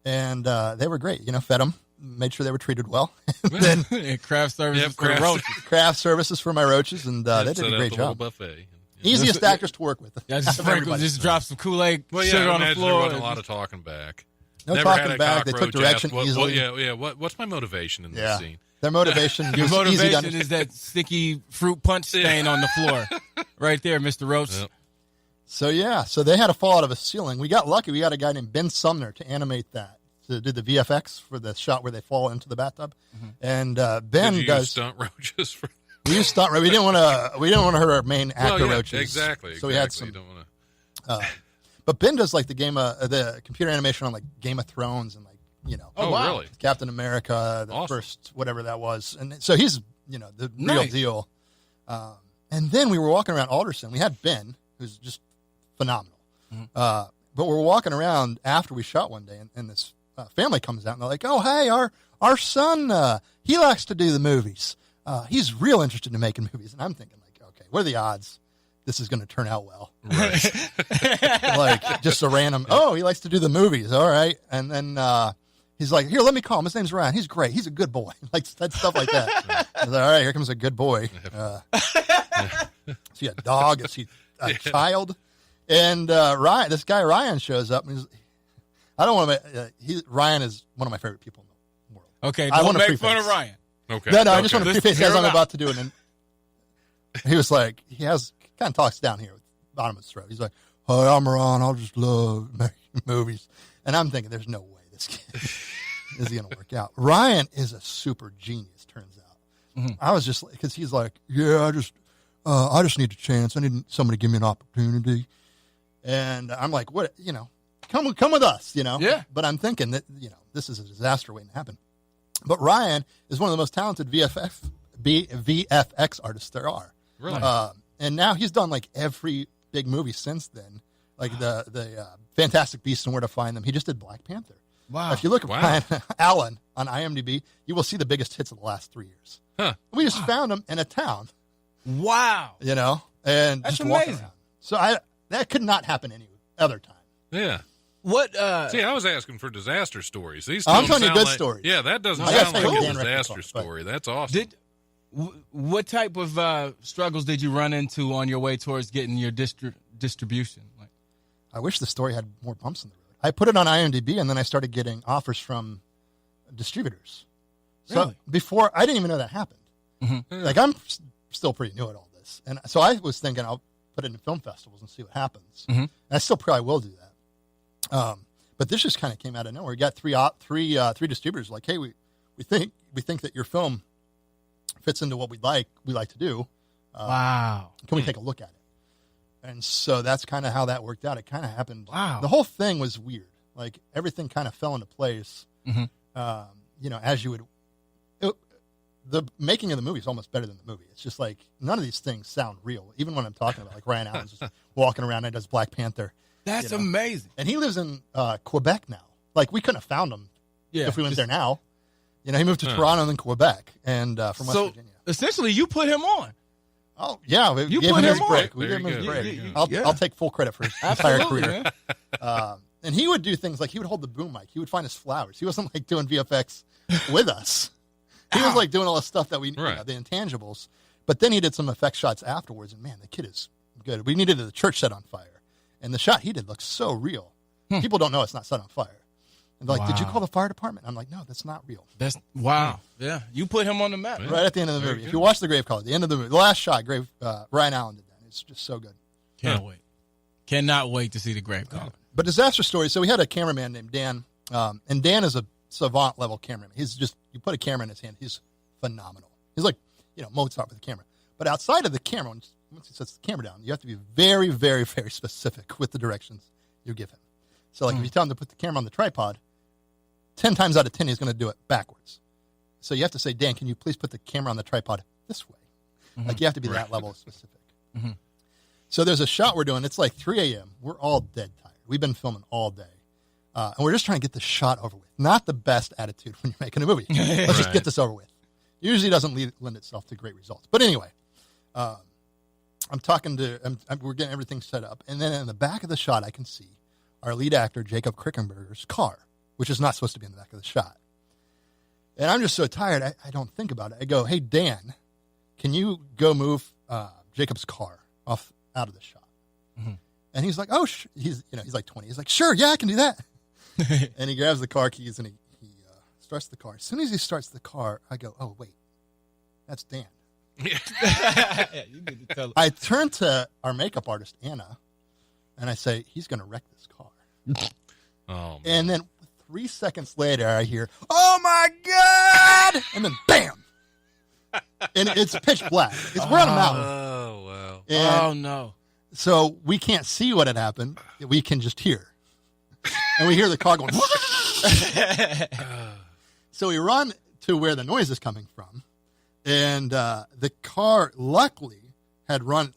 and they were great. Fed them, made sure they were treated well. Then craft services for the roaches. Craft services for my roaches, and they did a great job. Buffet. Easiest actors to work with. Yeah, just drop some Kool-Aid, sugar on the floor. There wasn't a lot of talking back. No Never talking had a back. They took direction easily. What's my motivation in this scene? Their motivation. Your was motivation easy to is that sticky fruit punch stain on the floor, right there, Mr. Roach. Yep. So they had to fall out of a ceiling. We got lucky. We got a guy named Ben Sumner to animate that, to do the VFX for the shot where they fall into the bathtub. Mm-hmm. And Ben Did you does use stunt roaches for. We used stunt. We didn't want to hurt our main actor roaches. Exactly. So we had some. You don't want to. But Ben does like the computer animation on like Game of Thrones and like Oh, wow. Really? Captain America, the awesome. first whatever that was, and so he's the real Nice. deal. And then we were walking around Alderson. We had Ben, who's just phenomenal. Mm-hmm. But we're walking around after we shot one day, and this family comes out and they're like, "Oh, hey, our son, he likes to do the movies. He's real interested in making movies." And I'm thinking like, okay, what are the odds this is going to turn out well? Right. Like just a random, he likes to do the movies. All right. And then he's like, here, let me call him. His name's Ryan. He's great. He's a good boy. Like said stuff like that. I was like, all right, here comes a good boy. Is he a dog? Is he a child? And Ryan, this guy Ryan shows up. And I don't want to. Ryan is one of my favorite people in the world. Okay, I don't want to make fun of Ryan. Okay. No, I just want to preface Hear as I'm him out. about to do it. And he was like, kind of talks down here with the bottom of his throat. He's like, "Hi, I'm Ron. I just love making movies." And I'm thinking, there's no way this kid is going to work out. Ryan is a super genius, turns out. Mm-hmm. I was just because he's like, "Yeah, I just need a chance. I need somebody to give me an opportunity." And I'm like, "What? Come with us, Yeah. But I'm thinking that this is a disaster waiting to happen. But Ryan is one of the most talented VFX artists there are. Really? And now he's done like every big movie since then, like the Fantastic Beasts and Where to Find Them. He just did Black Panther. Wow. If you look at Ryan Allen on IMDb, you will see the biggest hits of the last 3 years. Huh. We just found him in a town, Wow. and That's just walking amazing. around. So that could not happen any other time. Yeah. What? See, I was asking for disaster stories. These I'm don't telling you sound good like- stories. Yeah, that doesn't I gotta sound say, like a Dan disaster Records, but- story. That's awesome. What type of struggles did you run into on your way towards getting your distribution? Like, I wish the story had more bumps in the road. I put it on IMDb, and then I started getting offers from distributors. So Really? before, I didn't even know that happened. Mm-hmm. Like, I'm still pretty new at all this. And so I was thinking I'll put it in film festivals and see what happens. Mm-hmm. And I still probably will do that. But this just kind of came out of nowhere. We got three distributors like, hey, we think that your film fits into what we like to do. wow. Can we take a look at it? And so that's kind of how that worked out. It kind of happened. Wow. The whole thing was weird. Like everything kind of fell into place. As you would. The making of the movie is almost better than the movie. It's just like none of these things sound real. Even when I'm talking about like Ryan Allen's just walking around and does Black Panther. That's amazing. And he lives in Quebec now. Like we couldn't have found him if we went there now. He moved to Toronto and then Quebec and from West Virginia. Essentially, you put him on. Oh yeah, we You gave put him his him on. break. We There gave him you his go. break. I'll take full credit for his entire career. Man. And he would do things like he would hold the boom mic. He would find his flowers. He wasn't like doing VFX with us. He was like doing all the stuff that we knew, Right. the intangibles. But then he did some effect shots afterwards, and man, the kid is good. We needed the church set on fire, and the shot he did looks so real. People don't know it's not set on fire. And they're like, "Did you call the fire department?" I'm like, "No, that's not real." That's wow. Yeah, you put him on the map. Right at the end of the movie. If you watch the grave call, at the end of the movie, the last shot, Ryan Allen did that. It's just so good. Can't wait. Cannot wait to see the grave caller. But disaster stories. So we had a cameraman named Dan, and Dan is a savant level cameraman. He's just, you put a camera in his hand, he's phenomenal. He's like, Mozart with the camera. But outside of the camera, once he sets the camera down, you have to be very, very, very specific with the directions you give him. So like if you tell him to put the camera on the tripod, 10 times out of 10 he's going to do it backwards. So you have to say, Dan, can you please put the camera on the tripod this way? Like you have to be that level of specific. So there's a shot we're doing. It's like 3 a.m. We're all dead tired. We've been filming all day. And we're just trying to get the shot over with. Not the best attitude when you're making a movie. Let's just get this over with. Usually doesn't lend itself to great results. But anyway, we're getting everything set up. And then in the back of the shot, I can see our lead actor, Jacob Krickenberger's car, which is not supposed to be in the back of the shot. And I'm just so tired, I don't think about it. I go, "Hey, Dan, can you go move Jacob's car out of the shot?" And he's like, "Oh, he's like 20. He's like, "Sure, yeah, I can do that." And he grabs the car keys and he starts the car. As soon as he starts the car, I go, "Oh, wait, that's Dan." You need to tell I turn to our makeup artist, Anna, and I say, "He's going to wreck this car." Oh, man. And then 3 seconds later, I hear, "Oh my God!" And then bam! And it's pitch black. We're on a mountain. Oh, wow. And Oh no. so we can't see what had happened. We can just hear. And we hear the car going. So we run to where the noise is coming from. And the car, luckily had run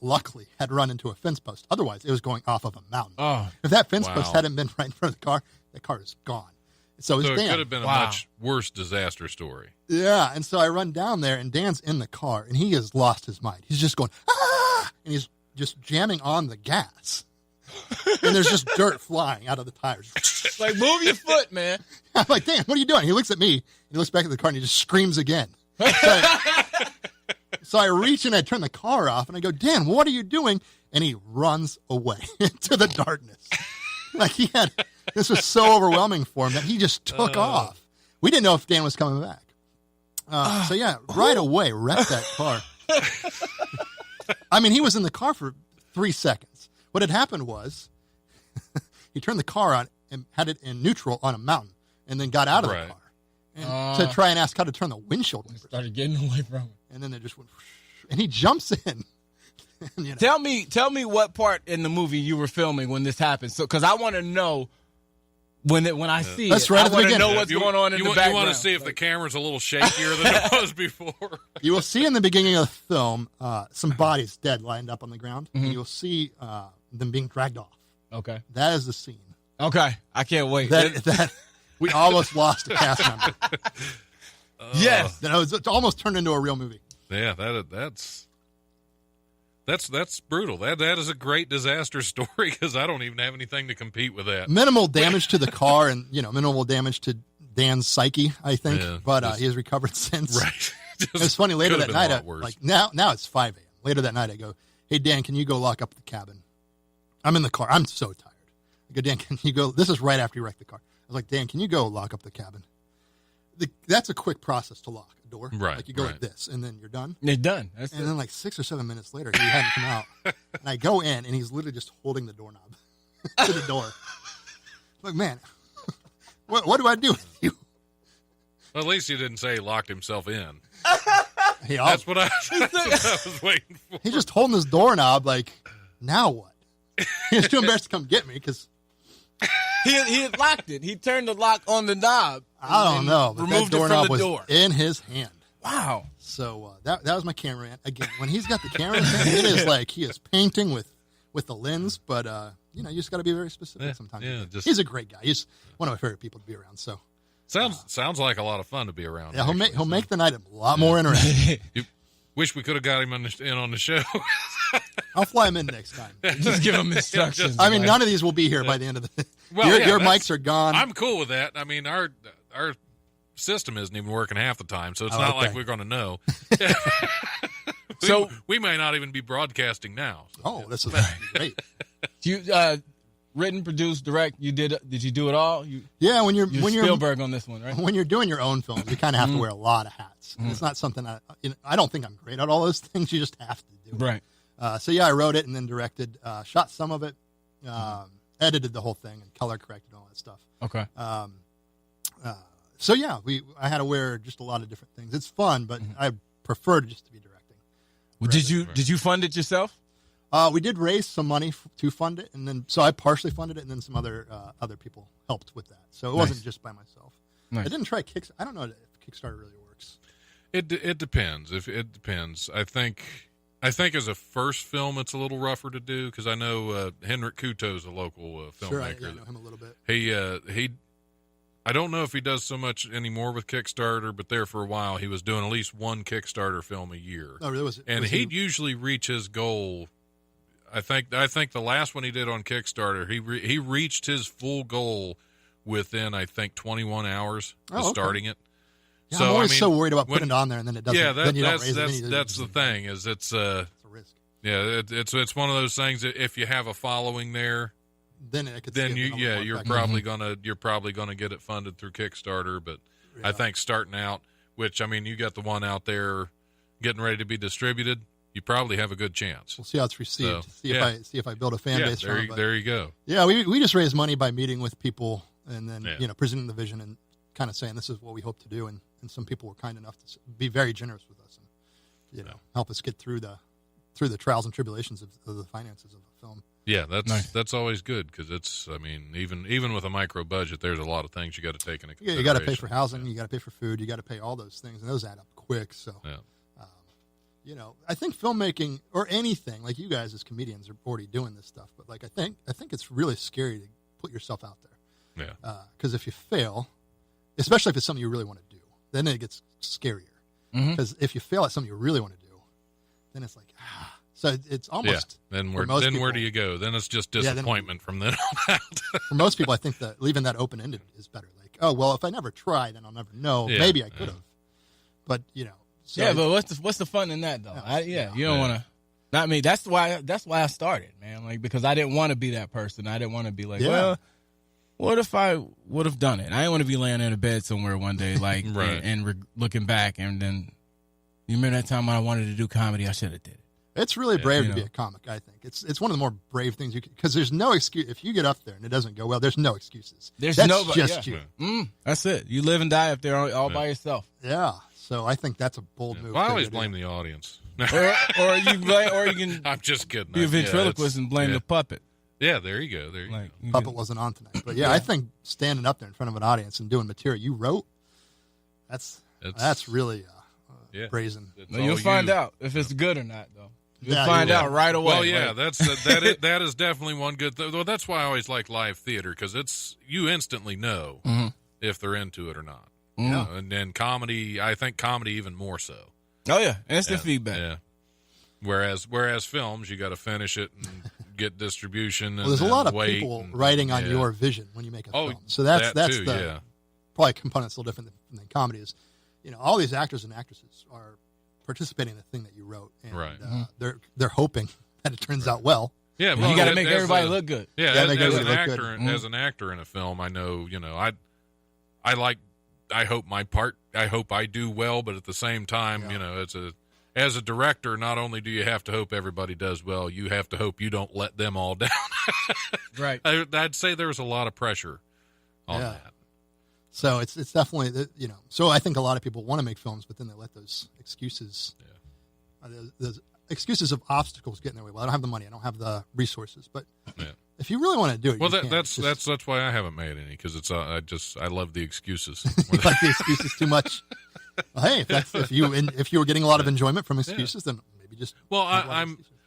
into a fence post. Otherwise, it was going off of a mountain. Oh. If that fence Wow. post hadn't been right in front of the car is gone. So So it's it Dan. could have been a much worse disaster story. Yeah, and so I run down there, and Dan's in the car, and he has lost his mind. He's just going, "Ah!" And he's just jamming on the gas. And there's just dirt flying out of the tires. Like, move your foot, man. I'm like, "Dan, what are you doing?" He looks at me, he looks back at the car, and he just screams again. So I reach and I turn the car off, and I go, "Dan, what are you doing?" And he runs away into the darkness. Like this was so overwhelming for him that he just took off. We didn't know if Dan was coming back. So yeah, right away, wrecked that car. I mean, he was in the car for 3 seconds. What had happened was he turned the car on and had it in neutral on a mountain and then got out of the Right. car and to try and ask how to turn the windshield wipers. Started getting away from it. And then they just went, and he jumps in. And, Tell me what part in the movie you were filming when this happened. So, because I want to know when I see That's it. right I at the want to beginning. know what's going on in the You background. want to see if the camera's a little shakier than it was before. you will see in the beginning of the film some bodies dead lined up on the ground. And you'll see them being dragged off. Okay. That is the scene. Okay. I can't wait. That we almost lost a cast member. Yes. It almost turned into a real movie. Yeah, that's brutal. That is a great disaster story because I don't even have anything to compete with that. Minimal damage to the car and minimal damage to Dan's psyche, I think. Yeah, but he has recovered since. Right. It's funny. Later Could've that been a night, lot worse. now it's 5 a.m. Later that night, I go, "Hey Dan, can you go lock up the cabin?" I'm in the car. I'm so tired. I go, "Dan, can you go?" This is right after you wrecked the car. I was like, "Dan, can you go lock up the cabin?" That's a quick process to lock a door. Right, Like you go right. like this, and then you're done. It's done. That's And it. then like 6 or 7 minutes later, he hadn't come out. And I go in, and he's literally just holding the doorknob to the door. I'm like, "Man, what do I do with you?" Well, at least you didn't say he locked himself in. He, That's what I was waiting for. he's just holding this doorknob like, now what? He was too embarrassed to come get me because he had locked it. He turned the lock on the knob. I don't know, but removed that it from doorknob the was door. in his hand. Wow. So that was my cameraman. Again, when he's got the camera in his hand, it is like he is painting with the lens. But you just got to be very specific sometimes. Yeah, he's a great guy. He's one of my favorite people to be around. So sounds like a lot of fun to be around. Yeah, he'll make the night a lot more interesting. Wish we could have got him in on the show. I'll fly him in next time. Just give him instructions. I mean, none of these will be here by the end of the. Well, your mics are gone. I'm cool with that. I mean, our system isn't even working half the time, so it's not like we're going to know. So we may not even be broadcasting now. So. Oh, this is great. You written, produced, direct. Did you do it all? When you're Spielberg on this one, right? When you're doing your own films, you kind of have to wear a lot of hats. It's not something I don't think I'm great at all those things. You just have to do. Right. So I wrote it and then directed, shot some of it, edited the whole thing and color corrected all that stuff. Okay. I had to wear just a lot of different things. It's fun, but I prefer just to be directing. Well, did you fund it yourself? We did raise some money to fund it, and then so I partially funded it, and then some other people helped with that. So it wasn't just by myself. Nice. I didn't try Kickstarter. I don't know if Kickstarter really works. It depends. It depends. I think as a first film, it's a little rougher to do because I know Henrik Kuto's a local filmmaker. Sure, I know him a little bit. He I don't know if he does so much anymore with Kickstarter, but there for a while he was doing at least one Kickstarter film a year. Oh, really? He'd usually reach his goal. I think the last one he did on Kickstarter, he reached his full goal within 21 hours of starting it. Yeah, I'm always so worried about putting it on there and then it doesn't. Yeah, then you don't raise it. That's the thing. Is it's a risk. Yeah, it's one of those things that if you have a following there, then it could. You're probably gonna get it funded through Kickstarter. But I think starting out, which I mean, you got the one out there getting ready to be distributed, you probably have a good chance. We'll see how it's received. See if I build a fan base. There you go. Yeah, we just raise money by meeting with people and then presenting the vision and kind of saying this is what we hope to do, and some people were kind enough to be very generous with us and help us get through the trials and tribulations of the finances of a film. Yeah, that's always good because it's, I mean, even with a micro budget, there's a lot of things you got to take into consideration. Yeah, you got to pay for housing, you got to pay for food, you got to pay all those things, and those add up quick. So, I think filmmaking or anything like you guys as comedians are already doing this stuff, but like I think it's really scary to put yourself out there. Yeah. Because if you fail, especially if it's something you really want to do, then it gets scarier. Because if you fail at something you really want to do, then it's like So it's almost Then where do you go? Then it's just disappointment from then on out. For most people, I think that leaving that open ended is better. Like, oh well, if I never try, then I'll never know. Yeah, maybe I could have, but So but what's the fun in that though? You don't want to. Not me. That's why I started, man. Like because I didn't want to be that person. I didn't want to be like, well, what if I would have done it? I didn't want to be laying in a bed somewhere one day, like and looking back, and then you remember that time when I wanted to do comedy, I should have did it. It's really brave to be a comic. I think it's one of the more brave things you can, because there's no excuse if you get up there and it doesn't go well. There's no excuses. That's just you. That's it. You live and die up there all by yourself. Yeah. So I think that's a bold move. Well, I always blame the audience. or you can. I'm just kidding. Be a ventriloquist and blame the puppet. Yeah, there you go. Puppet wasn't on tonight, but I think standing up there in front of an audience and doing material you wrote, that's really brazen. You'll find out if it's good or not, though. You'll find out right away. Well, yeah, that is definitely one good thing. Well, that's why I always like live theater, because you instantly know if they're into it or not. Yeah. And then comedy, I think comedy even more so. Oh yeah, instant feedback. Yeah. Whereas films, you got to finish it and get distribution. Well, there's a lot of people writing on your vision when you make a film. So that's too, the probably component's a little different than comedy is. All these actors and actresses are participating in the thing that you wrote, and they're hoping that it turns out well. Yeah, you got to make everybody look good. Yeah, as an actor in a film, I know, I hope my part, I hope I do well, but at the same time, as a director, not only do you have to hope everybody does well, you have to hope you don't let them all down. Right. I'd say there's a lot of pressure on that. So it's definitely, So I think a lot of people want to make films, but then they let those excuses. excuses of obstacles getting in their way. Well, I don't have the money. I don't have the resources. But Yeah. if you really want to do it, Well, you can. that's why I haven't made any, because it's I love the excuses. You like the excuses too much. Well, hey, if you were getting a lot of enjoyment from excuses, then maybe just. Well,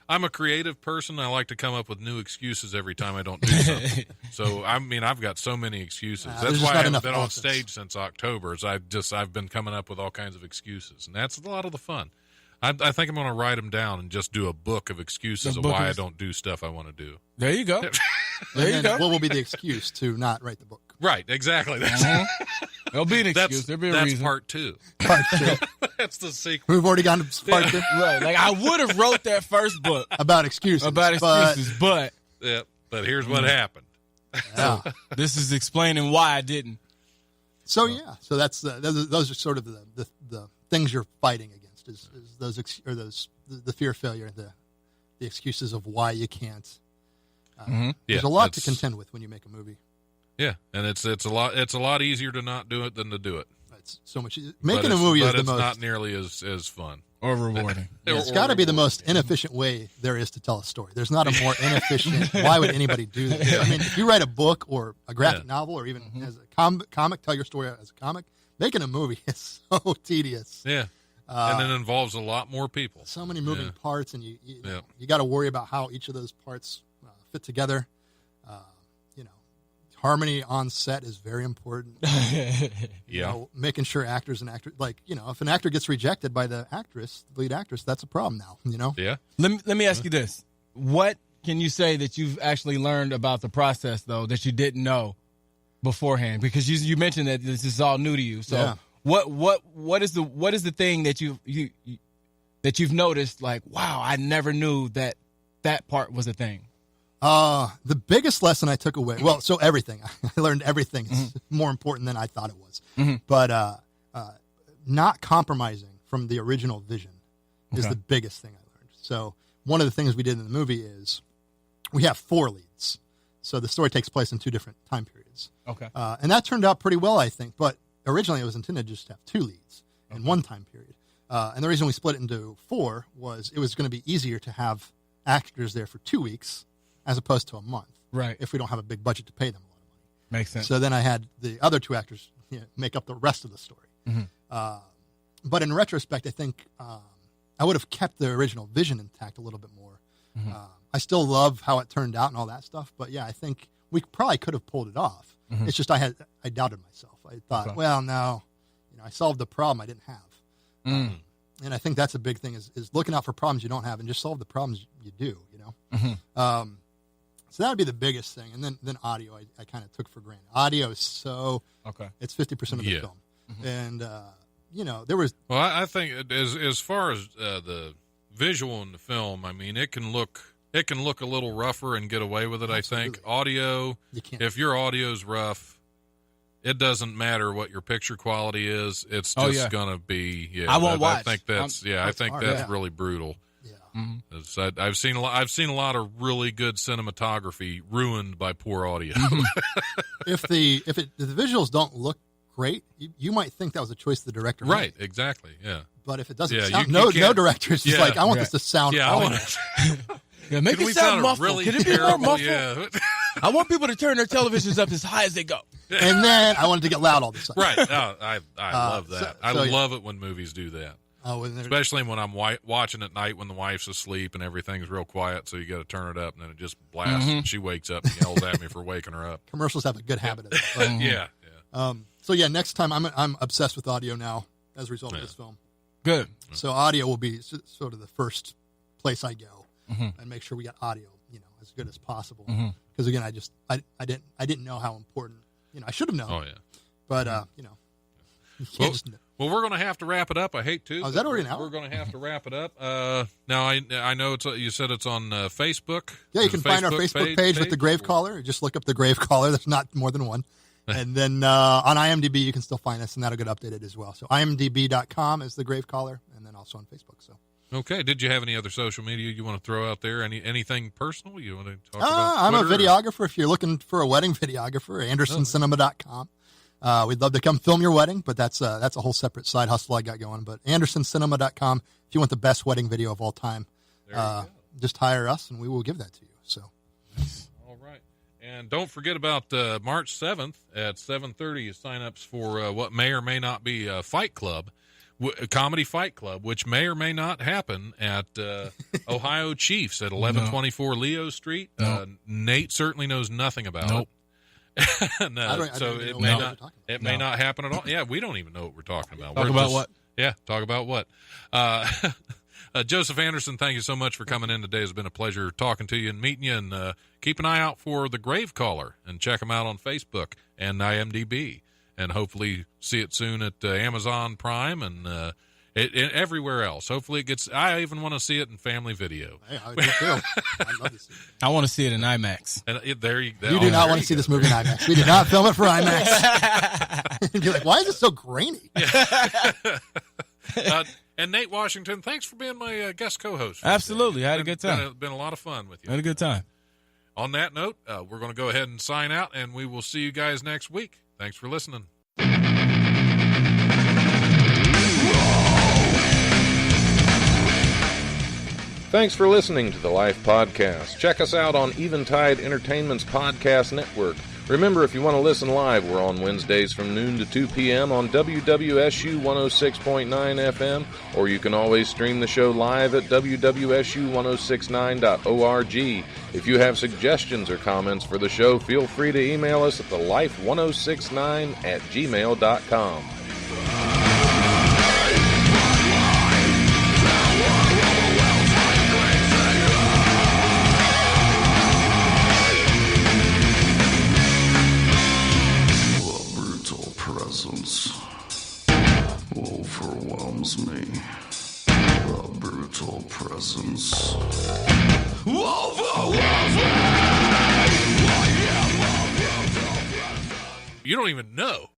I'm a creative person. I like to come up with new excuses every time I don't do something. So I've got so many excuses. That's why I haven't been on stage since October. Is I've been coming up with all kinds of excuses, and that's a lot of the fun. I think I'm going to write them down and just do a book of excuses of why I don't do stuff I want to do. There you go. There you go. What will be the excuse to not write the book? Right, exactly. There'll be an excuse. There'll be a reason. That's part 2. Part 2. That's the sequel. We've already gone to part 2. Right. Like, I would have wrote that first book about excuses. But yeah, but here's what happened. Yeah. This is explaining why I didn't. So so that's those are sort of the things you're fighting against is the fear of failure, the excuses of why you can't. There's a lot to contend with when you make a movie. Yeah, and it's a lot easier to not do it than to do it. It's so much making a movie is the most. But it's not nearly as fun or rewarding. It's got to be the most inefficient way there is to tell a story. There's not a more inefficient. Why would anybody do that? I mean, if you write a book or a graphic novel or even as a comic, tell your story as a comic. Making a movie is so tedious. Yeah, and it involves a lot more people. So many moving parts, and you got to worry about how each of those parts fit together. Harmony on set is very important. You know, making sure actors and actors, if an actor gets rejected by the lead actress, that's a problem now, you know? Yeah. Let me ask you this. What can you say that you've actually learned about the process, though, that you didn't know beforehand? Because you mentioned that this is all new to you. So what is the thing that you've noticed, like, wow, I never knew that part was a thing? The biggest lesson I took away, so everything. I learned everything is more important than I thought it was. But not compromising from the original vision is the biggest thing I learned. So one of the things we did in the movie is we have 4 leads. So the story takes place in 2 different time periods. Okay. And that turned out pretty well, I think. But originally it was intended just to have 2 leads in one time period. And the reason we split it into 4 was it was going to be easier to have actors there for 2 weeks as opposed to a month. Right. If we don't have a big budget to pay them a lot of money. Makes sense. So then I had the other 2 actors make up the rest of the story. But in retrospect, I think I would have kept the original vision intact a little bit more. I still love how it turned out and all that stuff. But yeah, I think we probably could have pulled it off. It's just I doubted myself. I thought, well, no, I solved the problem I didn't have. And I think that's a big thing is looking out for problems you don't have and just solve the problems you do, So that would be the biggest thing. And then audio, I kind of took for granted. Audio is it's 50% of the film. And, there was. Well, I think as far as the visual in the film, I mean, it can look a little rougher and get away with it. Absolutely. I think audio, if your audio's rough, it doesn't matter what your picture quality is. It's just gonna be. I won't watch. I think that's really brutal. Yeah. I've seen a lot of really good cinematography ruined by poor audio. If the visuals don't look great, you might think that was a choice the director made. Right. Exactly. Yeah. But if it doesn't sound, no director's just like, I want this to sound. Yeah. Awful. Make it sound muffled. Really Can it be more muffled? Yeah. I want people to turn their televisions up as high as they go. And then I wanted to get loud all the time. Right. I love that. I love it when movies do that. Especially when I'm watching at night when the wife's asleep and everything's real quiet, so you got to turn it up, and then it just blasts, and she wakes up and yells at me for waking her up. Commercials have a good habit of that. Yeah. So next time I'm obsessed with audio now as a result of this film. Good. So audio will be sort of the first place I go and make sure we got audio, as good as possible. Because again, I didn't know how important. I should have known. Oh yeah. But you can't just. Well, we're going to have to wrap it up. I hate to. Oh, is that already an hour? We're going to have to wrap it up. Now, I know you said it's on Facebook. Yeah, you can find our Facebook page with the Grave Caller. Just look up the Grave Caller. There's not more than one. And then on IMDb, you can still find us, and that'll get updated as well. So imdb.com is the Grave Caller, and then also on Facebook. So. Okay. Did you have any other social media you want to throw out there? Anything personal you want to talk about? I'm a videographer. If you're looking for a wedding videographer, AndersonCinema.com. We'd love to come film your wedding, but that's a whole separate side hustle I got going. But AndersonCinema.com, if you want the best wedding video of all time, Just hire us, and we will give that to you. So, all right. And don't forget about March 7th at 7:30 sign-ups for what may or may not be a Fight Club, Comedy Fight Club, which may or may not happen at Ohio Chiefs at 1124 Leo Street. Nate certainly knows nothing about it. It may not happen at all. Yeah, we don't even know what we're talking about. Talk about what? Yeah, talk about what? Joseph Anderson, thank you so much for coming in today. It's been a pleasure talking to you and meeting you. And keep an eye out for The Grave Caller and check them out on Facebook and IMDb. And hopefully see it soon at Amazon Prime and everywhere else. Hopefully it gets. I even want to see it in family video. Hey, I do too. I'd love to see it. I want to see it in IMAX. And there you go. You do not want to see this movie in IMAX. We did not film it for IMAX. You'd be like, why is it so grainy? And Nate Washington, thanks for being my guest co-host. Absolutely. I had a good time. Been a lot of fun with you. I had a good time. On that note, we're going to go ahead and sign out, and we will see you guys next week. Thanks for listening. Thanks for listening to the Life Podcast. Check us out on Eventide Entertainment's Podcast Network. Remember, if you want to listen live, we're on Wednesdays from noon to 2 p.m. on WWSU 106.9 FM, or you can always stream the show live at wwsu1069.org. If you have suggestions or comments for the show, feel free to email us at thelife1069@gmail.com. Presence overwhelms me. The brutal presence overwhelms me. You don't even know.